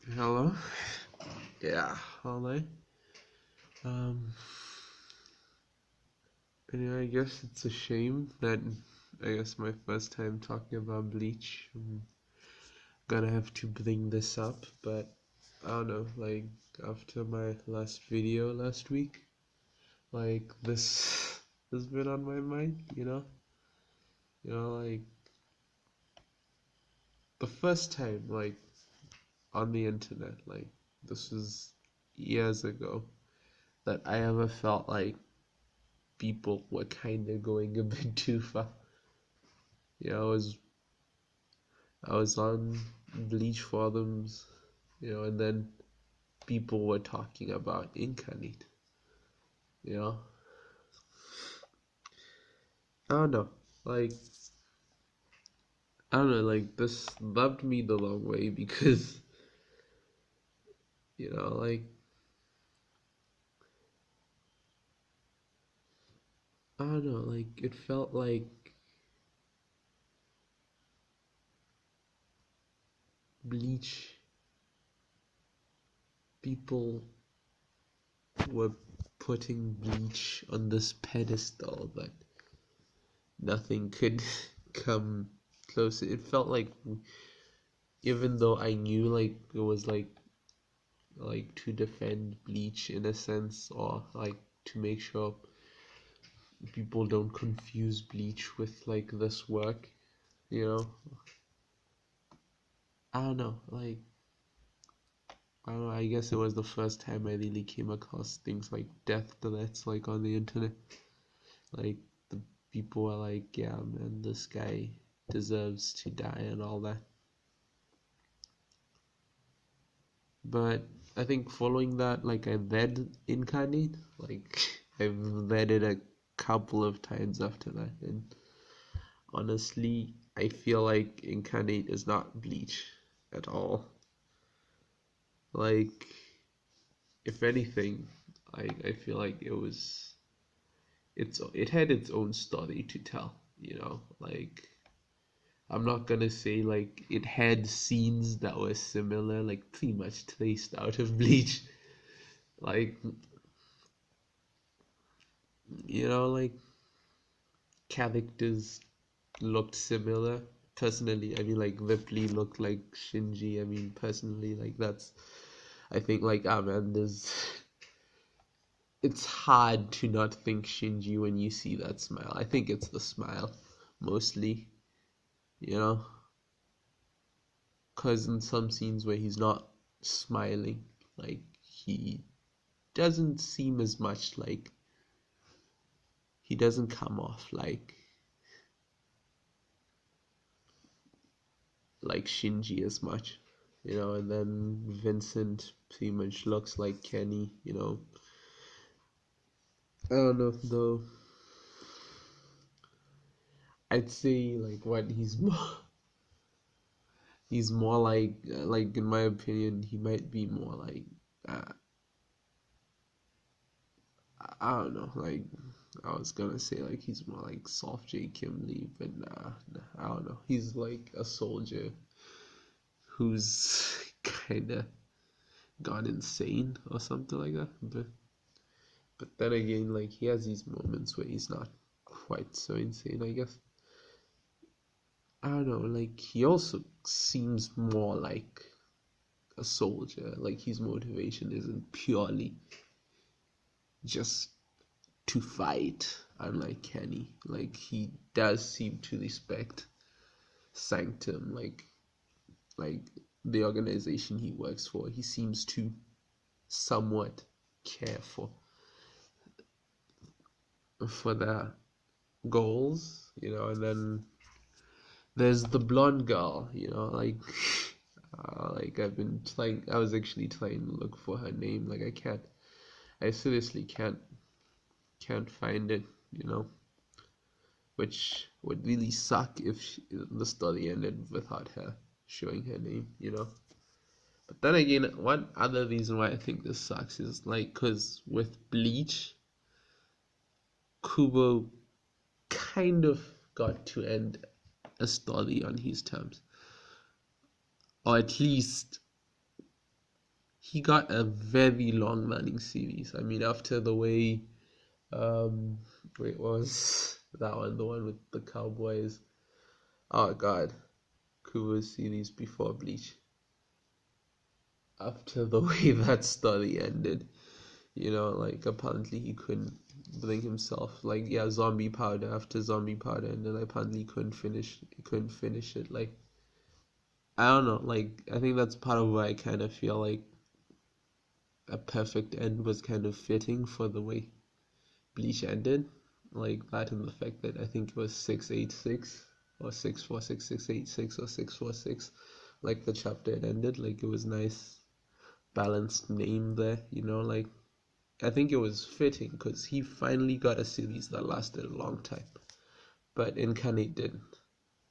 Hello? Yeah, hello. Um, anyway, I guess it's a shame that I guess my first time talking about Bleach, I'm gonna have to bring this up, but I don't know, like, after my last video last week, like, this has been on my mind, you know? Like, the first time, like, on the internet, like, this was years ago, that I ever felt like people were kind of going a bit too far. I was on Bleach forums, and then people were talking about Incarnate, you know. I don't know, like I don't know, like this rubbed me the wrong way because like I don't know, like it felt like Bleach people were putting Bleach on this pedestal that nothing could come close. It felt like even though I knew like it was like to defend Bleach in a sense, or like to make sure people don't confuse Bleach with like this work, you know. I don't know, like I don't know, I guess it was the first time I really came across things like death threats like on the internet. Like the people are like, yeah man, this guy deserves to die and all that. But I think following that, like I read Incarnate, like I've read it a couple of times after that, and honestly, I feel like Incarnate is not Bleach at all. Like, if anything, I feel like it had its own story to tell, Like, I'm not gonna say like it had scenes that were similar, like pretty much traced out of Bleach. Like, like characters looked similar. Personally, I mean, like Ripley looked like Shinji. I mean, personally, like that's I think like man, it's hard to not think Shinji when you see that smile. I think it's the smile mostly, you know, because in some scenes where he's not smiling, like he doesn't seem as much he doesn't come off like Shinji as much, and then Vincent pretty much looks like Kenny. I don't know though. I'd say like what he's more like in my opinion he might be more like uh, I don't know, like I was gonna say like he's more like soft J Kim Lee, but nah, I don't know, he's like a soldier who's kind of gone insane or something like that, but then again, like he has these moments where he's not quite so insane, I guess. I don't know, like he also seems more like a soldier. Like his motivation isn't purely just to fight, unlike Kenny. Like he does seem to respect Sanctum, like the organization he works for. He seems to somewhat care for their goals, and then there's the blonde girl, like I was actually trying to look for her name. Like I seriously can't find it, which would really suck if the story ended without her showing her name. But then again, one other reason why I think this sucks is like because with Bleach, Kubo kind of got to end a story on his terms, or at least he got a very long running series. I mean, after the way, wait, what was that one? The one with the Cowboys. Oh God, Kubo's series before Bleach. After the way that story ended, like apparently he couldn't bring himself, like, yeah, zombie powder after zombie powder, and then apparently he couldn't finish it. Like, I don't know, like, I think that's part of why I kind of feel like a perfect end was kind of fitting for the way Bleach ended. Like that, and the fact that I think it was 686 or 646, 686 or 646, like the chapter it ended. Like, it was nice balanced name there, like, I think it was fitting because he finally got a series that lasted a long time, but Incarnate didn't.